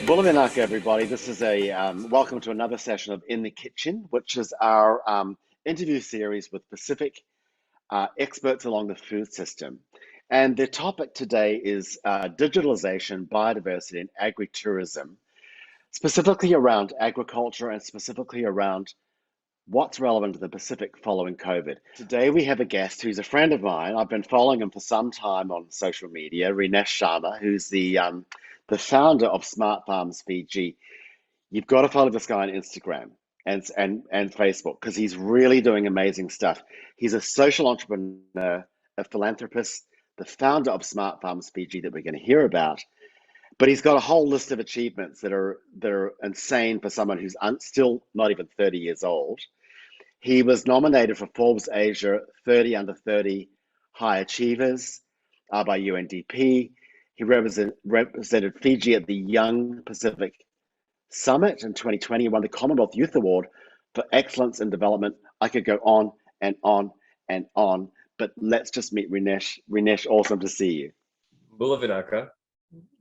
Buonanotte, everybody. This is a welcome to another session of In the Kitchen, which is our interview series with Pacific experts along the food system. And the topic today is digitalization, biodiversity, and agritourism, specifically around agriculture and specifically around what's relevant to the Pacific following COVID. Today we have a guest who's a friend of mine. I've been following him for some time on social media, Rinesh Sharma, who's the founder of Smart Farms Fiji. You've got to follow this guy on Instagram and Facebook because he's really doing amazing stuff. He's a social entrepreneur, a philanthropist, the founder of Smart Farms Fiji that we're going to hear about. But he's got a whole list of achievements that are insane for someone who's still not even 30 years old. He was nominated for Forbes Asia 30 under 30 High Achievers by UNDP. He represented Fiji at the Young Pacific Summit in 2020. He won the Commonwealth Youth Award for Excellence in Development. I could go on and on and on, but let's just meet Rinesh. Rinesh, awesome to see you. Bulavinaka.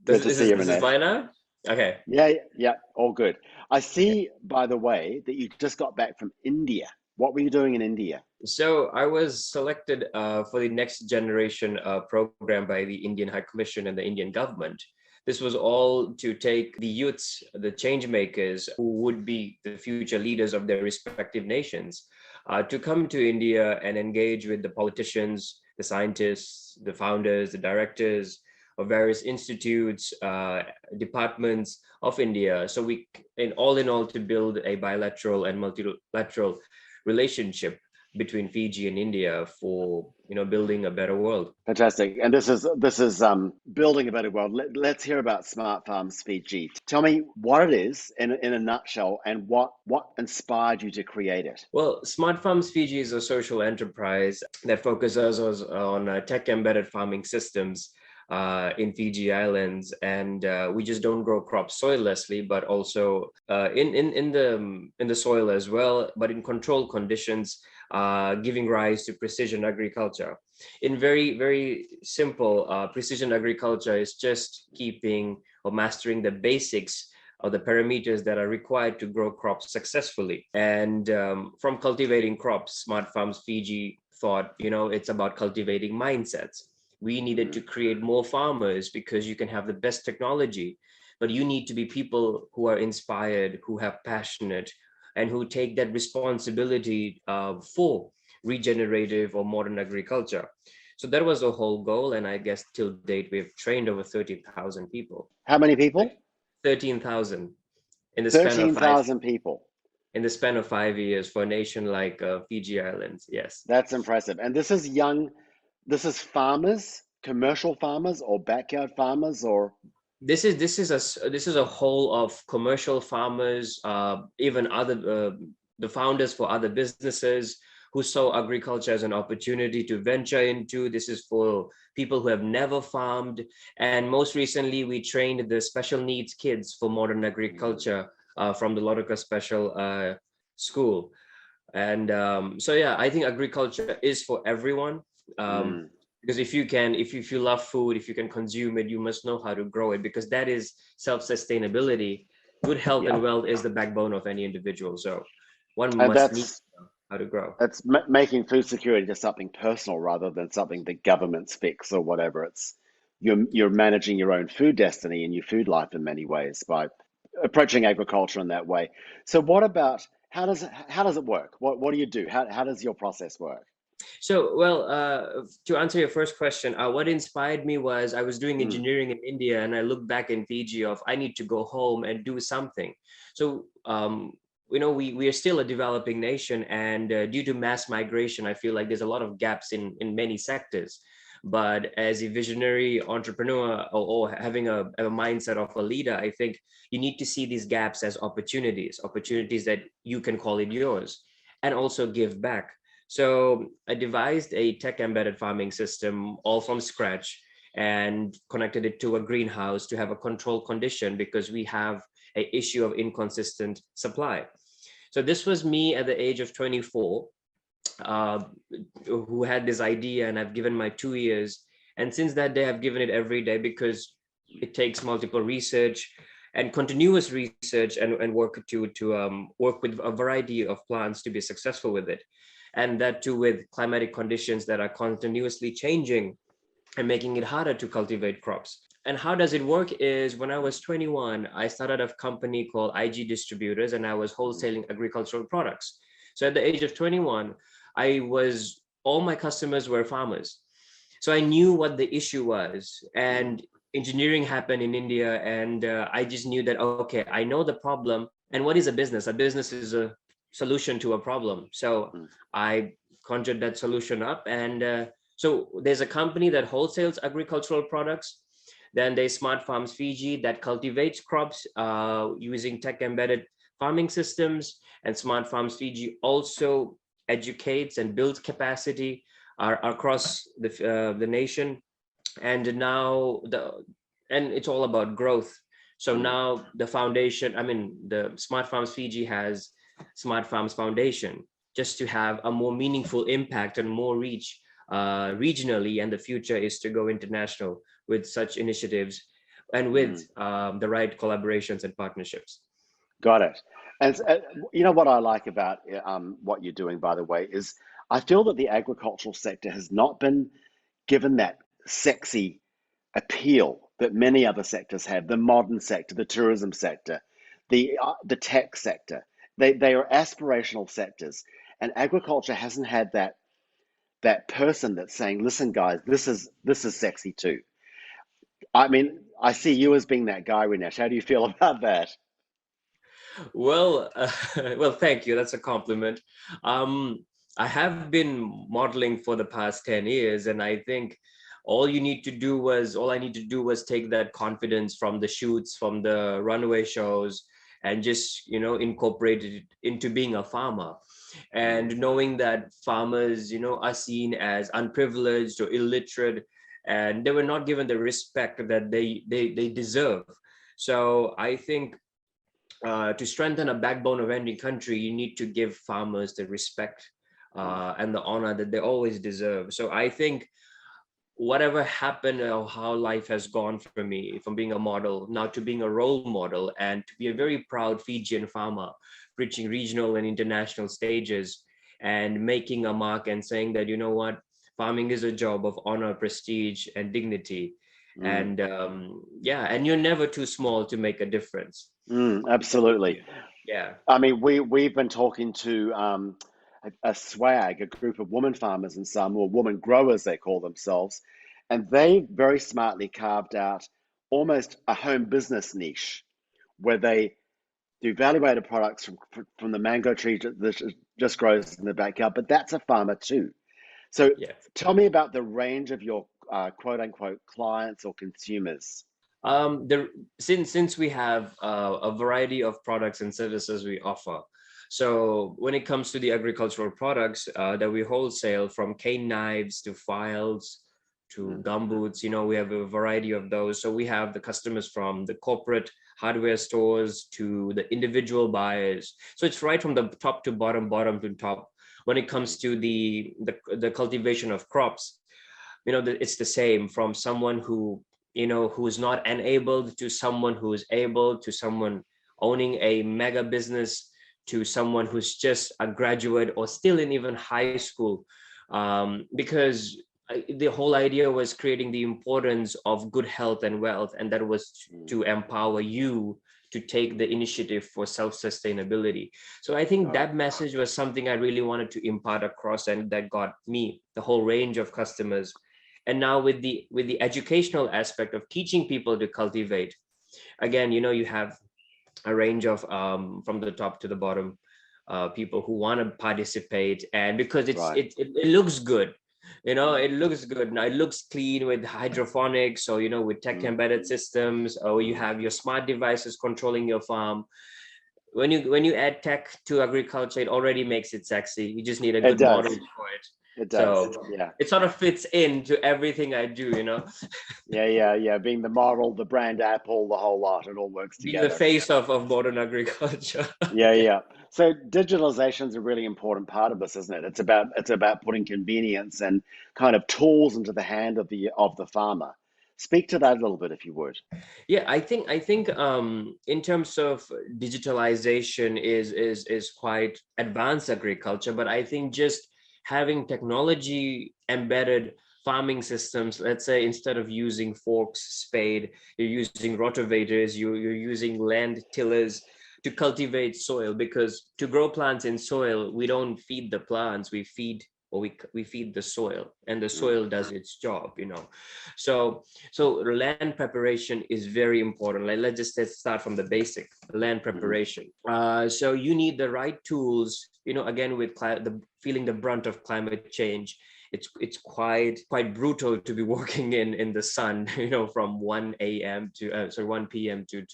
Good to see you, This Rinesh. is mine now? Okay. Yeah, all good. I see, by the way, that you just got back from India. What were you doing in India? So I was selected for the Next Generation program by the Indian High Commission and the Indian government. This was all to take the youths, the change makers, who would be the future leaders of their respective nations, to come to India and engage with the politicians, the scientists, the founders, the directors of various institutes, departments of India. So in all, to build a bilateral and multilateral relationship between Fiji and India for building a better world. Fantastic. And this is building a better world. Let's hear about Smart Farms Fiji. Tell me what it is in a nutshell and what inspired you to create it. Well, Smart Farms Fiji is a social enterprise that focuses on tech embedded farming systems in Fiji Islands, and we just don't grow crops soillessly, but also in the soil as well, but in controlled conditions, giving rise to precision agriculture. In very simple, precision agriculture is just keeping or mastering the basics of the parameters that are required to grow crops successfully. And from cultivating crops, Smart Farms Fiji thought, it's about cultivating mindsets. We needed to create more farmers because you can have the best technology, but you need to be people who are inspired, who have passionate, and who take that responsibility for regenerative or modern agriculture. So that was the whole goal. And I guess till date, we've trained over 13,000 people. How many people? 13,000 in the span of 13,000 people. In the span of 5 years for a nation like Fiji Islands. Yes. That's impressive. And this is farmers, commercial farmers or backyard farmers, or this is a whole of commercial farmers, even other the founders for other businesses who saw agriculture as an opportunity to venture into. This is for people who have never farmed. And most recently, we trained the special needs kids for modern agriculture from the Lodoka Special School. And so, yeah, I think agriculture is for everyone. Because if you love food, if you can consume it, you must know how to grow it, because that is self-sustainability. Good health and wealth is the backbone of any individual. So one must need to know how to grow. That's making food security just something personal rather than something the governments fix or whatever. It's you're managing your own food destiny and your food life in many ways by approaching agriculture in that way. So what about how does it work? What do you do? How does your process work? So, well, to answer your first question, what inspired me was I was doing engineering in India, and I looked back in Fiji of I need to go home and do something. So, we are still a developing nation, and due to mass migration, I feel like there's a lot of gaps in many sectors. But as a visionary entrepreneur or having a mindset of a leader, I think you need to see these gaps as opportunities that you can call it yours, and also give back. So I devised a tech embedded farming system all from scratch and connected it to a greenhouse to have a controlled condition, because we have an issue of inconsistent supply. So this was me at the age of 24, who had this idea, and I've given my 2 years. And since that day, I've given it every day, because it takes multiple research and continuous research and work to work with a variety of plants to be successful with it. And that too with climatic conditions that are continuously changing and making it harder to cultivate crops. And how does it work is when I was 21, I started a company called IG Distributors, and I was wholesaling agricultural products. So at the age of 21, all my customers were farmers. So I knew what the issue was, and engineering happened in India, and I just knew that, okay, I know the problem. And what is a business? A business is a solution to a problem. So Mm. I conjured that solution up, and so there's a company that wholesales agricultural products. Then there's Smart Farms Fiji that cultivates crops using tech embedded farming systems. And Smart Farms Fiji also educates and builds capacity across the nation. And now and it's all about growth. So now the foundation, I mean, the Smart Farms Fiji has Smart Farms Foundation, just to have a more meaningful impact and more reach regionally. And the future is to go international with such initiatives and with the right collaborations and partnerships. Got it. And you know what I like about what you're doing, by the way, is I feel that the agricultural sector has not been given that sexy appeal that many other sectors have, the modern sector, the tourism sector, the tech sector. They are aspirational sectors, and agriculture hasn't had that person that's saying, "Listen, guys, this is sexy too." I mean, I see you as being that guy, Rinesh. How do you feel about that? Well, well, thank you. That's a compliment. Um, I have been modeling for the past 10 years, and I think all I need to do was take that confidence from the shoots, from the runway shows, and just, incorporate it into being a farmer. Mm, And knowing that farmers, are seen as unprivileged or illiterate, and they were not given the respect that they deserve. So I think to strengthen a backbone of any country, you need to give farmers the respect mm, and the honor that they always deserve. So I think whatever happened or how life has gone for me, from being a model now to being a role model and to be a very proud Fijian farmer, reaching regional and international stages and making a mark and saying that, you know what, farming is a job of honor, prestige, and dignity. mm, And yeah, and you're never too small to make a difference. So absolutely. yeah. I mean, we've been talking to a swag, a group of woman farmers and some, or woman growers, they call themselves, and they very smartly carved out almost a home business niche where they do value-added products from the mango tree that just grows in the backyard. But that's a farmer too. So Yeah. tell me about the range of your quote unquote clients or consumers. The since we have a variety of products and services we offer, so when it comes to the agricultural products that we wholesale, from cane knives to files to Mm, gumboots, we have a variety of those. So we have the customers from the corporate hardware stores to the individual buyers. So it's right from the top to bottom, bottom to top. When it mm, comes to the cultivation of crops, it's the same, from someone who's not enabled to someone who is able, to someone owning a mega business, to someone who's just a graduate or still in even high school. Because the whole idea was creating the importance of good health and wealth, and that was mm. to empower you to take the initiative for self-sustainability. So I think Got it. that message was something I really wanted to impart across, and that got me the whole range of customers. And now with the educational aspect of teaching people to cultivate, again, you have a range of from the top to the bottom, people who want to participate, and because Right. it looks good. Mm, It looks good now, it looks clean with hydroponics, or with tech mm. embedded systems, or you Mm. have your smart devices controlling your farm. When you add tech to agriculture, it already makes it sexy. You just need a It good model does. for it. It does. So Yeah. it sort of fits into everything I do. Yeah. Yeah. Yeah. Being the model, the brand Apple, the whole lot, it all works Being the together. face of modern agriculture. Yeah. Yeah. Yeah. So digitalization is a really important part of this, isn't it? It's about putting convenience and kind of tools into the hand of the farmer. Speak to that a little bit, if you would. Yeah, I think in terms of digitalization is quite advanced agriculture, but I think just having technology embedded farming systems, let's say instead of using forks, spade, you're using rotovators, you're using land tillers to cultivate soil, because to grow plants in soil, we don't feed the plants, we feed, or we feed the soil, and the Mm, soil does its job, so land preparation is very important. Like, let's start from the basic land mhm, preparation. So you need the right tools. Again, with the feeling the brunt of climate change, it's quite brutal to be working in the sun, from 1 a.m. to 1 p.m. to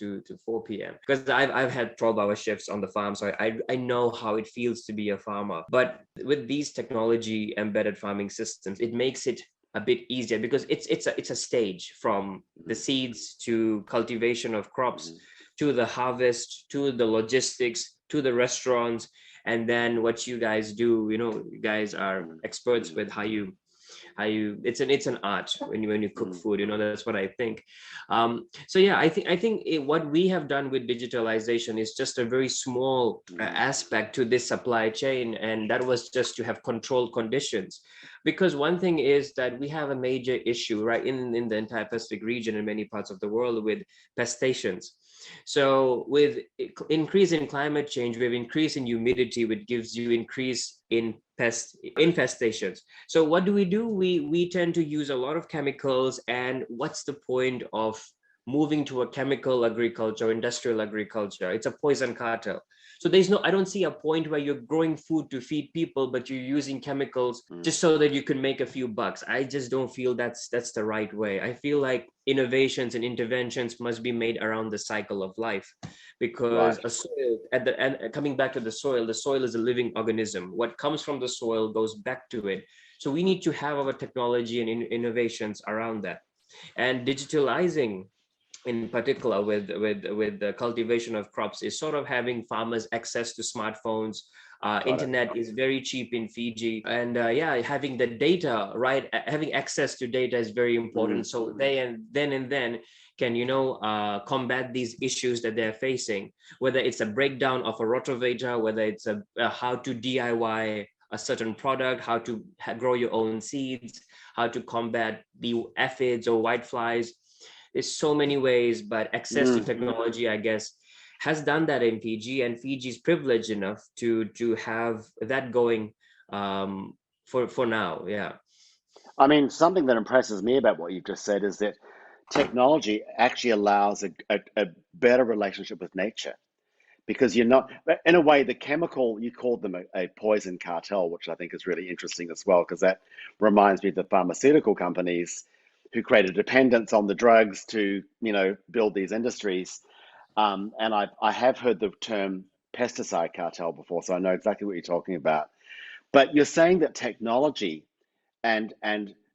4 p.m. Because I've had 12-hour shifts on the farm, so I know how it feels to be a farmer. But with these technology embedded farming systems, it makes it a bit easier, because it's a stage from the mhm, seeds to cultivation of crops mhm, to the harvest to the logistics to the restaurants, and then what you guys do. You guys are mhm, experts mhm, with how you it's an art when you cook mhm, food. That's what I think. So yeah, I think what we have done with digitalization is just a very small mhm. aspect to this supply chain, and that was just to have controlled conditions. Because one thing is that we have a major issue, right, in the entire Pacific region and many parts of the world, with pestations. So with increase in climate change, we have increase in humidity, which gives you increase in pest infestations. So what do? We tend to use a lot of chemicals, and what's the point of moving to a chemical agriculture, industrial agriculture? It's a poison cartel. So I don't see a point where you're growing food to feed people, but you're using chemicals Mm. just so that you can make a few bucks. I just don't feel that's the right way. I feel like innovations and interventions must be made around the cycle of life, because Right. a soil at the end, coming back to the soil is a living organism. What comes from the soil goes back to it. So we need to have our technology and innovations around that. And digitalizing, in particular, with the cultivation of crops, is sort of having farmers access to smartphones. Got it. Internet is very cheap in Fiji, and yeah, having the data, right, having access to data is very important. Mm, So they and then can combat these issues that they're facing, whether it's a breakdown of a rotavator, whether it's a how to DIY a certain product, how to grow your own seeds, how to combat the aphids or whiteflies. There's so many ways, but access to mm. technology, I guess, has done that in Fiji, and Fiji's privileged enough to have that going, for now. Yeah. I mean, something that impresses me about what you've just said is that technology actually allows a better relationship with nature, because you're not, in a way, the chemical, you called them a poison cartel, which I think is really interesting as well, because that reminds me of the pharmaceutical companies who created dependence on the drugs to, build these industries. And I have heard the term pesticide cartel before, so I know exactly what you're talking about. But you're saying that technology and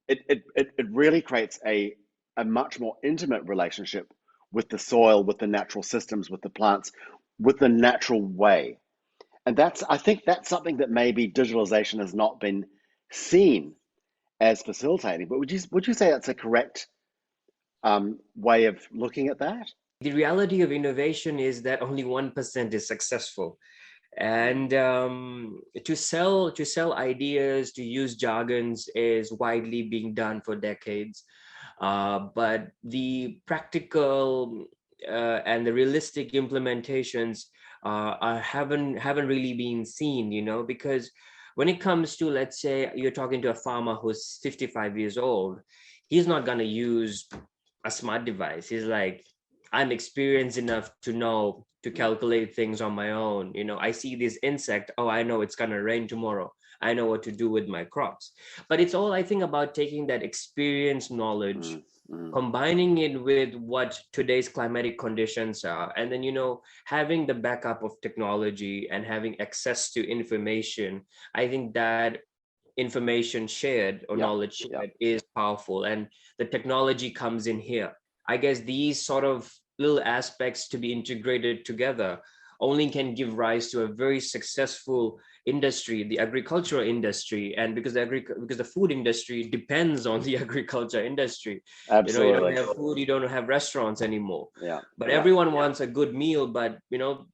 it really creates a much more intimate relationship with the soil, with the natural systems, with the plants, with the natural way. And I think that's something that maybe digitalization has not been seen as facilitating. But would you say that's a correct way of looking at that? The reality of innovation is that only 1% is successful. Mm, And to sell ideas, to use jargons, is widely being done for decades. But the practical and the realistic implementations haven't really been seen, because when it comes to, let's say, you're talking to a farmer who's 55 years old, he's not going to use a smart device. He's like, I'm experienced enough to know to mm, calculate things on my own. I see this insect. Oh, I know it's going to rain tomorrow. I know what to do with my crops. But it's all, I think, about taking that experience knowledge, mm, mm, combining it with what today's climatic conditions are, and then, having the backup of technology and having access to information. I think that information shared or yeah, knowledge yeah. shared is powerful, and the technology comes in here. I guess these sort of little aspects to be integrated together only can give rise to a very successful industry, the agricultural industry. And because because the food industry depends on the agriculture industry. You don't Absolutely. have food, you don't have restaurants anymore. Yeah. But Yeah. everyone wants a good meal, but no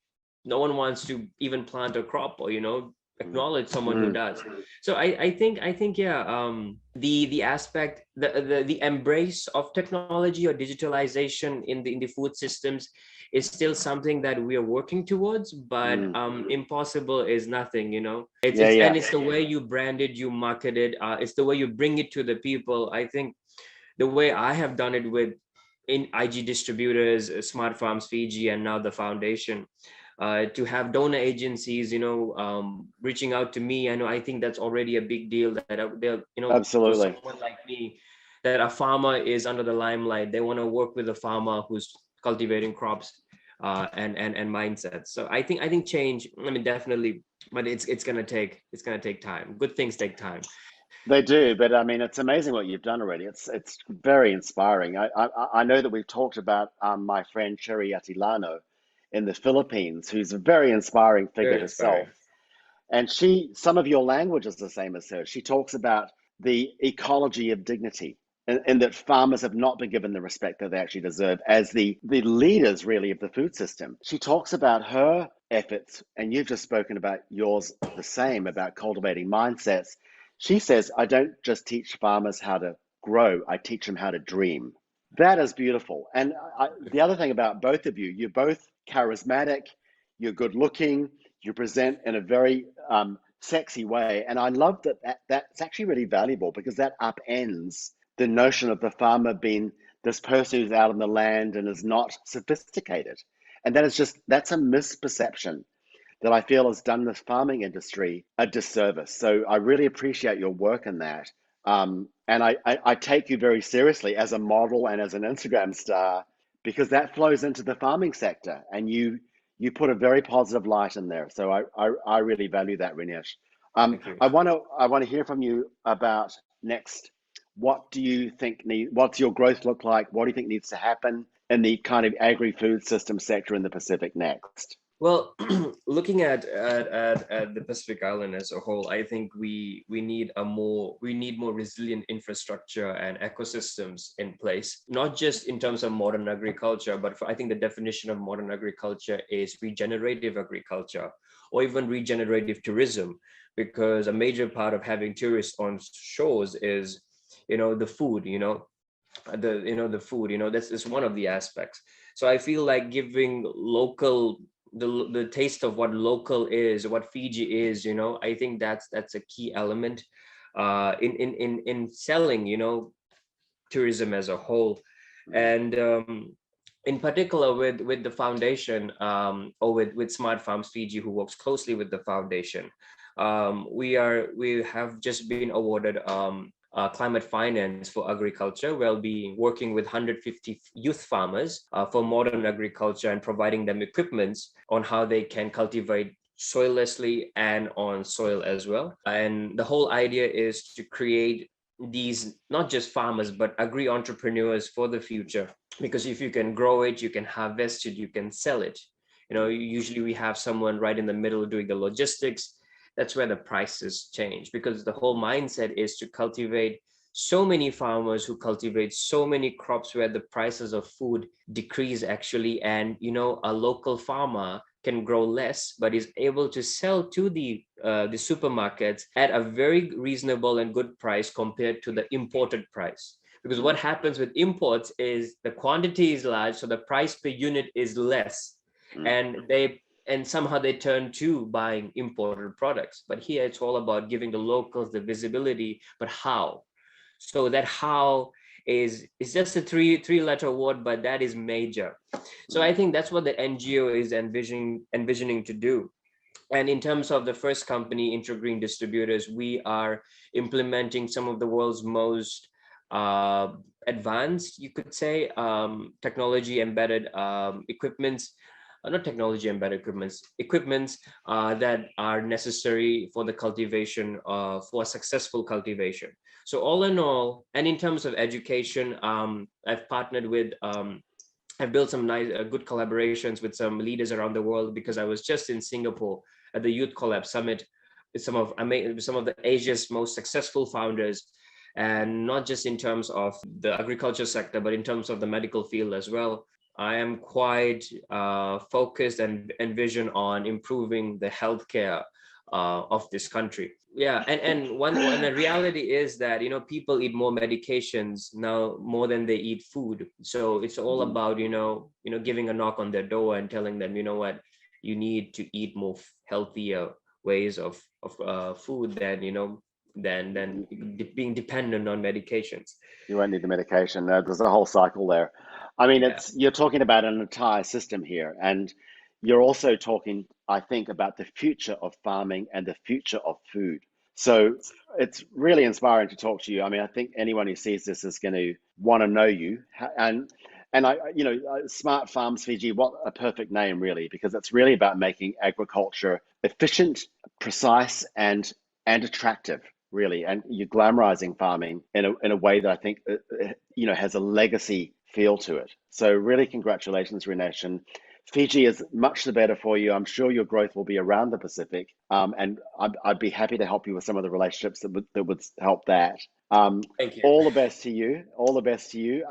one wants to even plant a crop or Mm. acknowledge someone who Mm. does. So I think yeah, the aspect, the embrace of technology or digitalization in the food systems is still something that we are working towards, but Mm. impossible is nothing. it's Yeah. it's Yeah. and it's the way you brand it, you market it, it's the way you bring it to the people. I think the way I have done it with in IG distributors, Smart Farms Fiji, and now the foundation, to have donor agencies, reaching out to me. I think that's already a big deal. That they'll, for Absolutely. someone like me, that a farmer is under the limelight. They want to work with a farmer who's cultivating crops, and mindsets. So I think change. I mean, definitely, but it's gonna take time. Good things take time. They do, but I mean, it's amazing what you've done already. It's very inspiring. I know that we've talked about my friend Cherry Atilano in the Philippines, who's a very inspiring figure Very herself. inspiring. And some of your language is the same as her. She talks about the ecology of dignity, and that farmers have not been given the respect that they actually deserve as the leaders, really, of the food system. She talks about her efforts, and you've just spoken about yours the same, about cultivating mindsets. She says, I don't just teach farmers how to grow, I teach them how to dream. That is beautiful. And the other thing about both of you, you're both charismatic, you're good looking, you present in a very sexy way. And I love that's actually really valuable because that upends the notion of the farmer being this person who's out in the land and is not sophisticated. And that's a misperception that I feel has done the farming industry a disservice. So I really appreciate your work in that. And I take you very seriously as a model and as an Instagram star because that flows into the farming sector, and you put a very positive light in there. So I really value that, Rinesh. Thank you. I want to hear from you about next. What do you think what's your growth look like? What do you think needs to happen in the kind of agri-food system sector in the Pacific next? Well, looking at the Pacific Island as a whole, I think we need more resilient infrastructure and ecosystems in place, not just in terms of modern agriculture, but I think the definition of modern agriculture is regenerative agriculture or even regenerative tourism, because a major part of having tourists on shores is, the food, the food, that's is one of the aspects. So I feel like giving local the taste of what local is, what Fiji is, I think that's a key element in selling, tourism as a whole. And in particular with the foundation, or with Smart Farms Fiji, who works closely with the foundation, we have just been awarded climate finance for agriculture. We'll be working with 150 youth farmers for modern agriculture and providing them equipments on how they can cultivate soillessly and on soil as well. And the whole idea is to create these not just farmers but agri entrepreneurs for the future, because if you can grow it, you can harvest it, you can sell it. Usually we have someone right in the middle doing the logistics. That's where the prices change, because the whole mindset is to cultivate so many farmers who cultivate so many crops where the prices of food decrease actually. And a local farmer can grow less but is able to sell to the supermarkets at a very reasonable and good price compared to the imported price. Because what happens with imports is the quantity is large, so the price per unit is less, Mm. and somehow they turn to buying imported products. But here it's all about giving the locals the visibility. But how? So that how is just a three letter word, but that is major. So I think that's what the NGO is envisioning to do. And in terms of the first company, Introgreen Distributors, we are implementing some of the world's most advanced, you could say, technology embedded equipments, not technology embedded equipments that are necessary for the cultivation, for successful cultivation. So all in all, and in terms of education, I've partnered with I've built some nice, good collaborations with some leaders around the world, because I was just in Singapore at the Youth Collab Summit with some of the Asia's most successful founders, and not just in terms of the agriculture sector, but in terms of the medical field as well. I am quite focused and envision on improving the healthcare of this country. Yeah, and the reality is that, people eat more medications now more than they eat food. So it's all Mhm. about, giving a knock on their door and telling them, you know what, you need to eat more healthier ways of food than, being dependent on medications. You won't need the medication. There's a whole cycle there. I mean, Yeah. it's you're talking about an entire system here, and you're also talking, I think, about the future of farming and the future of food. So it's really inspiring to talk to you. I mean, I think anyone who sees this is going to want to know you. And Smart Farms Fiji, what a perfect name, really, because it's really about making agriculture efficient, precise, and attractive, really. And you're glamorizing farming in a way that I think has a legacy feel to it. So really, congratulations, Rinesh. And Fiji is much the better for you. I'm sure your growth will be around the Pacific, and I'd be happy to help you with some of the relationships that would help that. Um, Thank you. all the best to you. All the best to you.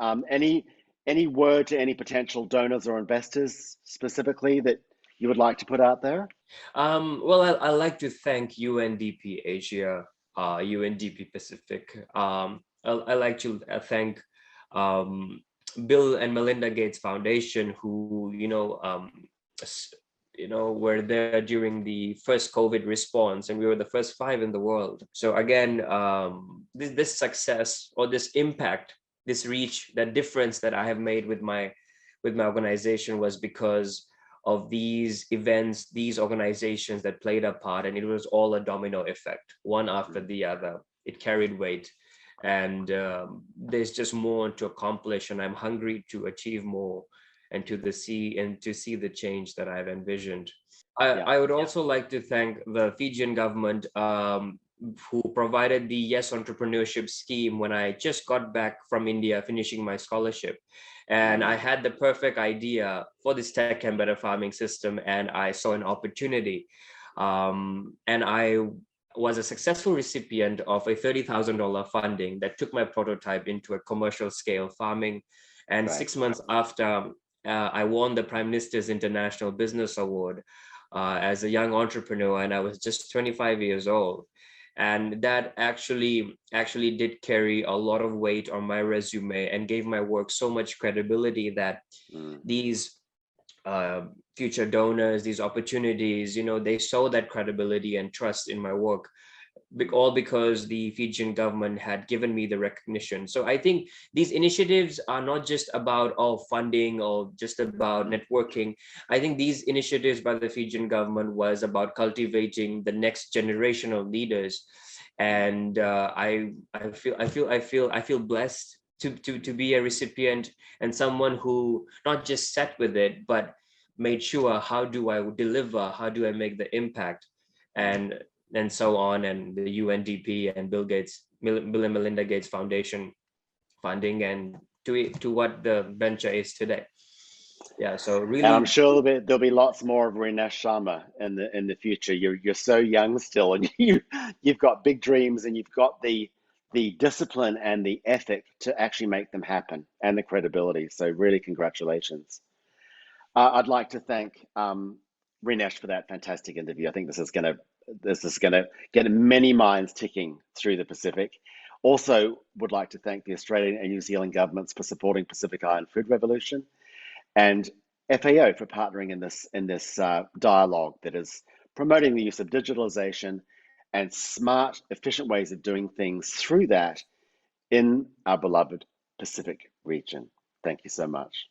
Any word to any potential donors or investors specifically that you would like to put out there? Well, I like to thank UNDP Asia, UNDP Pacific. I like to thank um, Bill and Melinda Gates Foundation, who were there during the first COVID response, and we were the first five in the world. So again, this success or this impact, this reach, that difference that I have made with my organization was because of these events, these organizations that played a part, and it was all a domino effect, one after the other. It carried weight, and there's just more to accomplish, and I'm hungry to achieve more, and to see the change that I've envisioned. Yeah. I would also like to thank the Fijian government, who provided the Yes Entrepreneurship scheme when I just got back from India finishing my scholarship. And I Wow. had the perfect idea for this tech embedded farming system, and I saw an opportunity. And I was a successful recipient of a $30,000 funding that took my prototype into a commercial scale farming. And Great. 6 months after, I won the Prime Minister's International Business Award as a young entrepreneur, and I was just 25 years old. And that actually did carry a lot of weight on my resume and gave my work so much credibility that Mm. these uh, future donors, these opportunities, they saw that credibility and trust in my work, all because the Fijian government had given me the recognition. So I think these initiatives are not just about funding or just about networking. I think these initiatives by the Fijian government was about cultivating the next generation of leaders, and I feel blessed to be a recipient and someone who not just sat with it, but made sure, how do I deliver, how do I make the impact, Mm. and so on, and the UNDP and Bill and Melinda Gates Foundation funding, and to what the venture is today. Yeah, so And I'm really, sure there'll be lots more of Rinesh Sharma in the future. You're so young still, and you've got big dreams, and you've got the discipline and the ethic to actually make them happen, and the credibility. So really, congratulations. I'd like to thank Rinesh for that fantastic interview. I think this is gonna get many minds ticking through the Pacific. Also, would like to thank the Australian and New Zealand governments for supporting Pacific Island Food Revolution, and FAO for partnering in this dialogue that is promoting the use of digitalization and smart, efficient ways of doing things through that in our beloved Pacific region. Thank you so much.